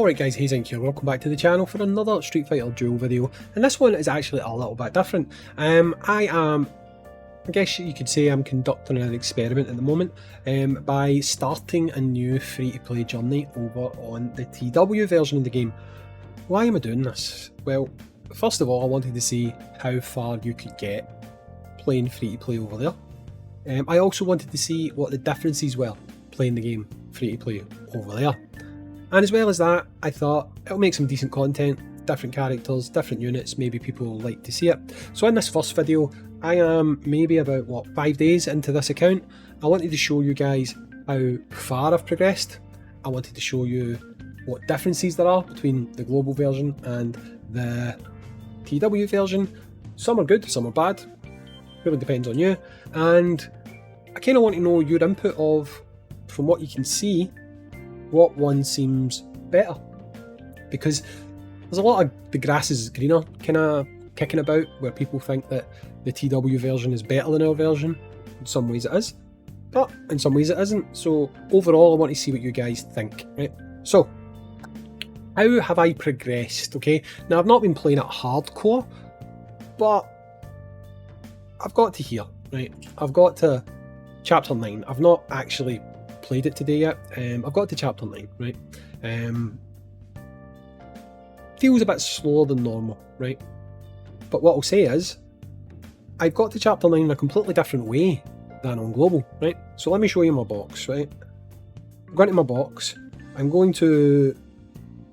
Alright guys, Hayzink here, welcome back to the channel for another Street Fighter Duel video, and this one is actually a little bit different. I guess you could say I'm conducting an experiment at the moment by starting a new free-to-play journey over on the TW version of the game. Why am I doing this? Well, first of all, I wanted to see how far you could get playing free-to-play over there. I also wanted to see what the differences were playing the game free-to-play over there. And as well as that, I thought it'll make some decent content, different characters, different units, maybe people will like to see it. So in this first video, I am maybe about 5 days into this account. I wanted to show you guys how far I've progressed. I wanted to show you what differences there are between the global version and the TW version. Some are good, some are bad, really depends on you. And I kind of want to know your input of, from what you can see, what one seems better, because there's a lot of the grass is greener kind of kicking about, where people think that the TW version is better than our version. In some ways it is, but in some ways it isn't. So overall I want to see what you guys think, right? So how have I progressed? Okay, now I've not been playing it hardcore, but I've got to here, right? I've got to chapter 9. I've not actually played it today yet. I've got to chapter 9, right? Feels a bit slower than normal, right? But what I'll say is, I've got to chapter 9 in a completely different way than on global, right? So let me show you my box, right? I'm going to my box. I'm going to,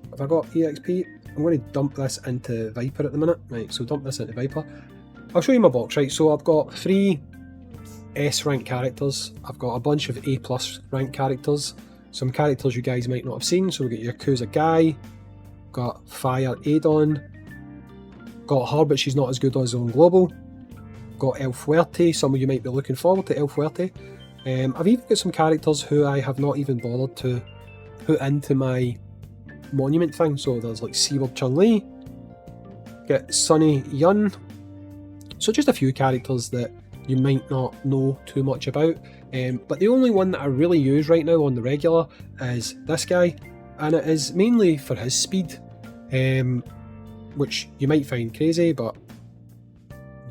have I got EXP? I'm going to dump this into Viper at the minute, right? So dump this into Viper. I'll show you my box, right? So I've got 3 S rank characters, I've got a bunch of A+ rank characters, some characters you guys might not have seen. So we got Yakuza Guy, got Fire Adon, got her but she's not as good as on global, got El Fuerte, some of you might be looking forward to El Fuerte. I've even got some characters who I have not even bothered to put into my monument thing. So there's like Seaward Chun-Li, get Sunny Yun, so just a few characters that you might not know too much about, but the only one that I really use right now on the regular is this guy, and it is mainly for his speed, which you might find crazy, but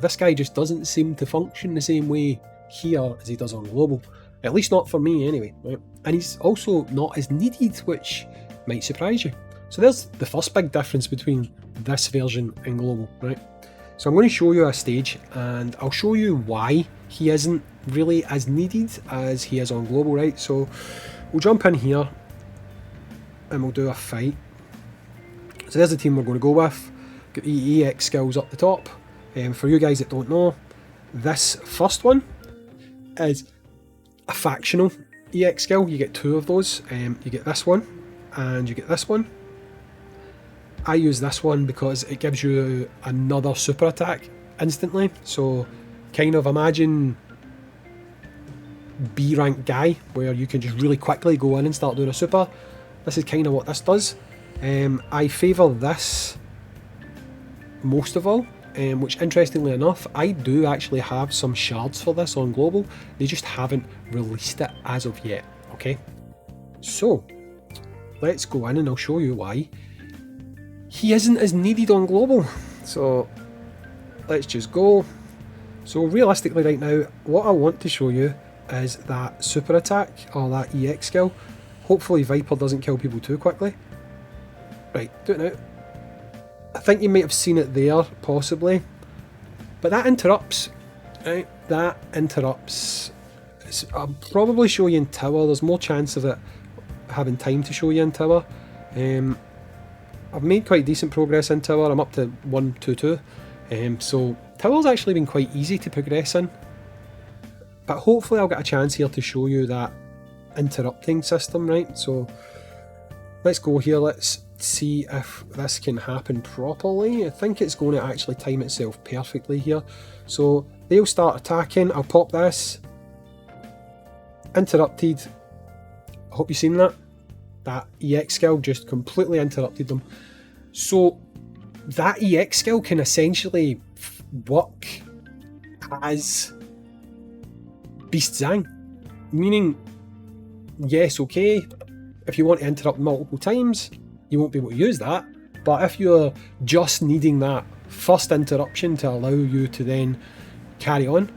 this guy just doesn't seem to function the same way here as he does on global, at least not for me anyway, right? And he's also not as needed, which might surprise you. So there's the first big difference between this version and global, right? So I'm going to show you a stage and I'll show you why he isn't really as needed as he is on global, right? So we'll jump in here and we'll do a fight. So there's the team we're going to go with. Got the EX skills up the top. For you guys that don't know, this first one is a factional EX skill. You get 2 of those. You get this one and you get this one. I use this one because it gives you another super attack instantly. So kind of imagine B rank Guy, where you can just really quickly go in and start doing a super. This is kind of what this does. I favour this most of all, which interestingly enough, I do actually have some shards for this on global. They just haven't released it as of yet, okay? So let's go in and I'll show you why he isn't as needed on global. So let's just go. So realistically right now, what I want to show you is that super attack, or that EX skill. Hopefully Viper doesn't kill people too quickly. Right, do it now. I think you might have seen it there, possibly. But that interrupts, right? That interrupts. I'll probably show you in tower. There's more chance of it having time to show you in tower. I've made quite decent progress in tower. I'm up to 122. So tower's actually been quite easy to progress in. But hopefully I'll get a chance here to show you that interrupting system, right? So let's go here. Let's see if this can happen properly. I think it's going to actually time itself perfectly here. So they'll start attacking. I'll pop this. Interrupted. I hope you've seen that. That EX skill just completely interrupted them. So that EX skill can essentially work as Beast Zhang. Meaning, yes, okay, if you want to interrupt multiple times, you won't be able to use that. But if you're just needing that first interruption to allow you to then carry on,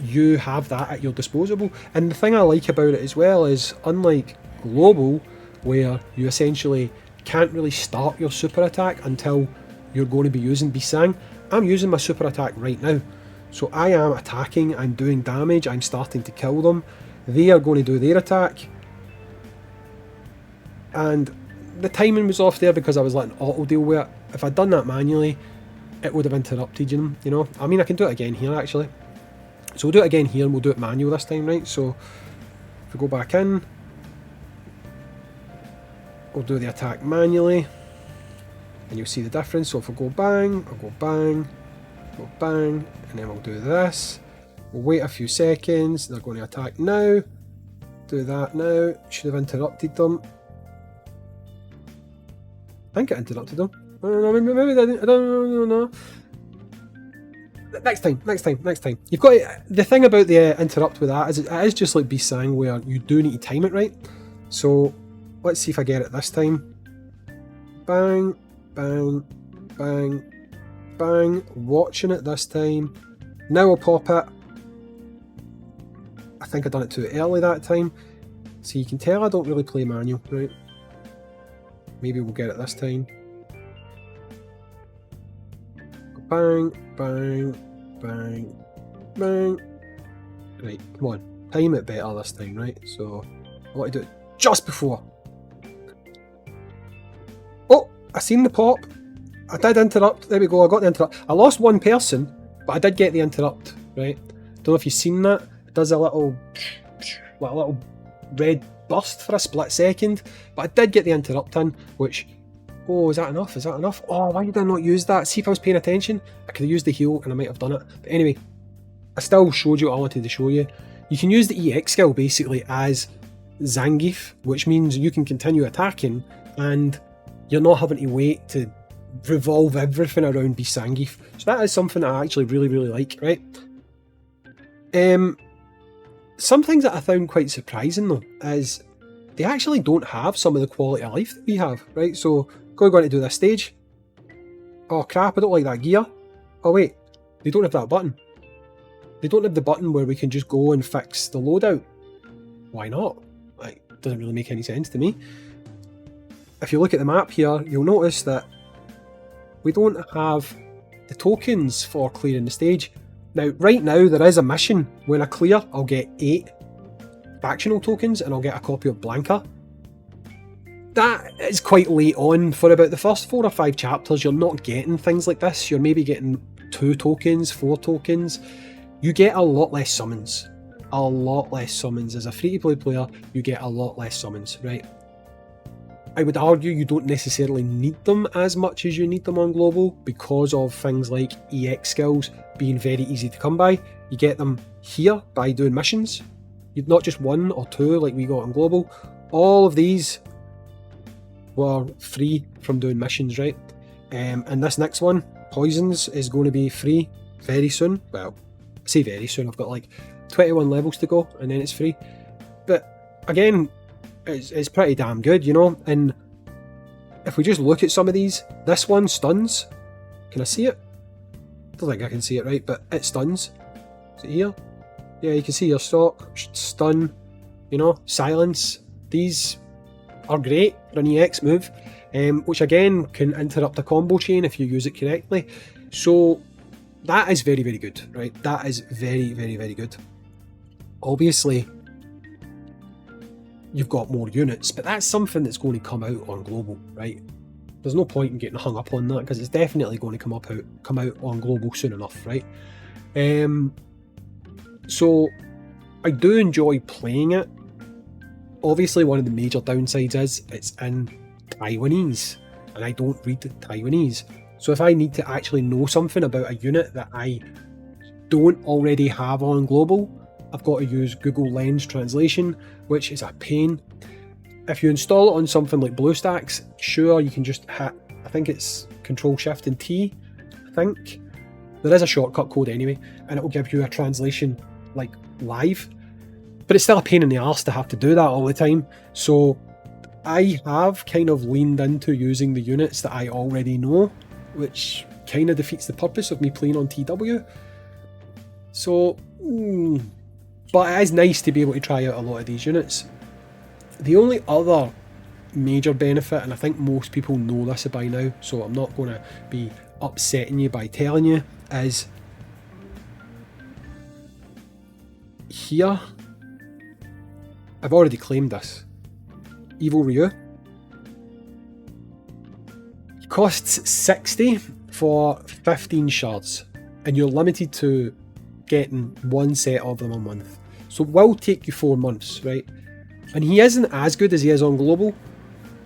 you have that at your disposal. And the thing I like about it as well is, unlike global, where you essentially can't really start your super attack until you're going to be using Beast Sang, I'm using my super attack right now. So I am attacking, I'm doing damage, I'm starting to kill them. They are going to do their attack. And the timing was off there because I was letting auto deal with it. If I'd done that manually, it would have interrupted them, you know. I mean, I can do it again here actually. So we'll do it again here and we'll do it manual this time, right? So if we go back in, we'll do the attack manually and you'll see the difference. So if we go bang, I'll go bang, go bang, and then we'll do this. We'll wait a few seconds, they're going to attack now. Do that now, should have interrupted them. I think it interrupted them. Maybe I didn't, I don't know. Next time. You've got to, the thing about the interrupt with that is it is just like Beast Sang, where you do need to time it right. So let's see if I get it this time. Bang, bang, bang, bang. Watching it this time. Now I'll pop it. I think I done it too early that time. So you can tell I don't really play manual, right? Maybe we'll get it this time. Bang, bang, bang, bang. Right, come on. Time it better this time, right? So I want to do it just before. Oh, I seen the pop. I did interrupt. There we go, I got the interrupt. I lost one person, but I did get the interrupt, right? Don't know if you've seen that. It does a little red burst for a split second, but I did get the interrupt in, which, oh, is that enough? Is that enough? Oh, why did I not use that? See, if I was paying attention, I could have used the heal and I might have done it. But anyway, I still showed you what I wanted to show you. You can use the EX skill basically as Zangief, which means you can continue attacking and you're not having to wait to revolve everything around Beast Zangief. So that is something that I actually really, really like, right? Some things that I found quite surprising though is they actually don't have some of the quality of life that we have, right? So going to do this stage. Oh crap, I don't like that gear. Oh wait, they don't have that button. They don't have the button where we can just go and fix the loadout. Why not? Like, doesn't really make any sense to me. If you look at the map here, you'll notice that we don't have the tokens for clearing the stage. Now, right now, there is a mission. When I clear, I'll get 8 factional tokens and I'll get a copy of Blanca. That is quite late on. For about the first 4 or 5 chapters, you're not getting things like this. You're maybe getting 2 tokens, 4 tokens. You get a lot less summons. A lot less summons. As a free-to-play player, you get a lot less summons, right? I would argue you don't necessarily need them as much as you need them on global because of things like EX skills being very easy to come by. You get them here by doing missions. You've not just 1 or 2 like we got on global. All of these were free from doing missions, right? And this next one, Poisons, is going to be free very soon. Well, I say very soon, I've got like 21 levels to go and then it's free. But again, it's pretty damn good, you know. And if we just look at some of these, this one stuns. Can I see it? I don't think I can see it right, but it stuns. Is it here? Yeah, you can see your stock, stun, you know, silence. These are great for an EX move, which again can interrupt a combo chain if you use it correctly. So that is very, very good, right? That is very, very, very good. Obviously, you've got more units, but that's something that's going to come out on global, right? There's no point in getting hung up on that because it's definitely going to come out on global soon enough, right? So I do enjoy playing it. Obviously, one of the major downsides is it's in Taiwanese, and I don't read the Taiwanese. So if I need to actually know something about a unit that I don't already have on global, I've got to use Google Lens translation, which is a pain. If you install it on something like BlueStacks, sure, you can just hit, I think it's Control Shift and T, I think. There is a shortcut code anyway, and it will give you a translation like live. But it's still a pain in the arse to have to do that all the time. So I have kind of leaned into using the units that I already know, which kind of defeats the purpose of me playing on TW. So, but it is nice to be able to try out a lot of these units. The only other major benefit, and I think most people know this by now, so I'm not going to be upsetting you by telling you, is here, I've already claimed this. Evil Ryu costs 60 for 15 shards, and you're limited to getting one set of them a month. So it will take you 4 months, right? And he isn't as good as he is on global,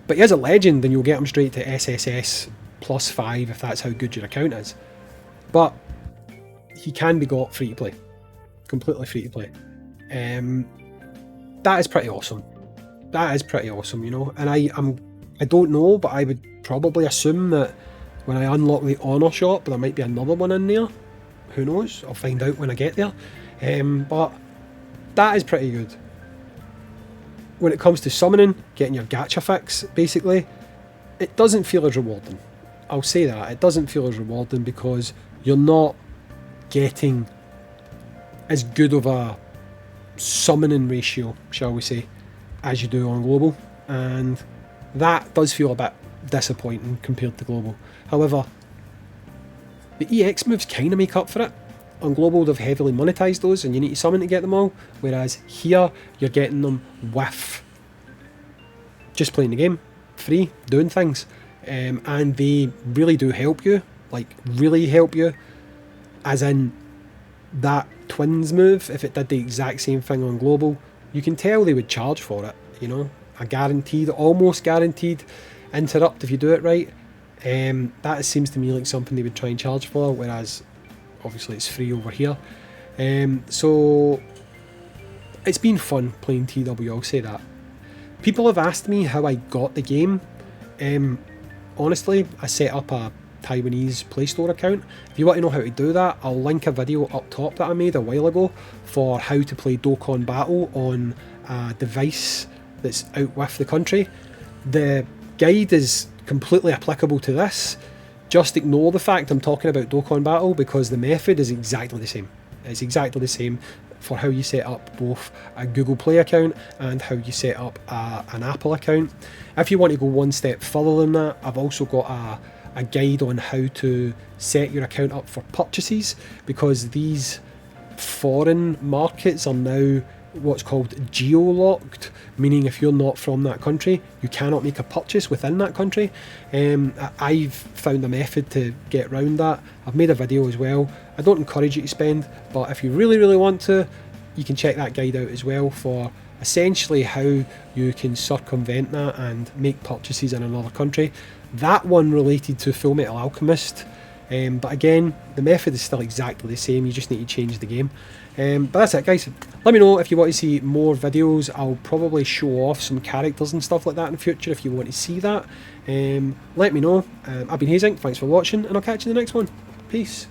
but he is a legend, and you'll get him straight to SSS +5 if that's how good your account is. But he can be got free to play, completely free to play. That is pretty awesome. That is pretty awesome, you know. And I don't know, but I would probably assume that when I unlock the Honor Shop, there might be another one in there. Who knows? I'll find out when I get there. But that is pretty good. When it comes to summoning, getting your gacha fix, basically, it doesn't feel as rewarding. I'll say that. It doesn't feel as rewarding because you're not getting as good of a summoning ratio, shall we say, as you do on global, and that does feel a bit disappointing compared to global. However, the EX moves kind of make up for it. On global, they've heavily monetized those, and you need to summon to get them all, whereas here you're getting them with just playing the game, free, doing things, and they really do help you, like really help you, as in that twins move. If it did the exact same thing on global, you can tell they would charge for it, you know, a guaranteed, almost guaranteed interrupt if you do it right. That seems to me like something they would try and charge for, whereas obviously it's free over here. So it's been fun playing TW, I'll say that. People have asked me how I got the game. Honestly, I set up a Taiwanese Play Store account. If you want to know how to do that, I'll link a video up top that I made a while ago for how to play Dokkan Battle on a device that's out with the country. The guide is completely applicable to this. Just ignore the fact I'm talking about Dokkan Battle because the method is exactly the same. It's exactly the same for how you set up both a Google Play account and how you set up an Apple account. If you want to go one step further than that, I've also got a guide on how to set your account up for purchases, because these foreign markets are now what's called geo-locked, meaning if you're not from that country, you cannot make a purchase within that country. I've found a method to get around that. I've made a video as well. I don't encourage you to spend, but if you really, really want to, you can check that guide out as well for essentially how you can circumvent that and make purchases in another country. That one related to Full Metal Alchemist, but again, the method is still exactly the same, you just need to change the game. But that's it, guys. Let me know if you want to see more videos. I'll probably show off some characters and stuff like that in the future if you want to see that. Let me know. I've been Hayzink, thanks for watching, and I'll catch you in the next one. Peace.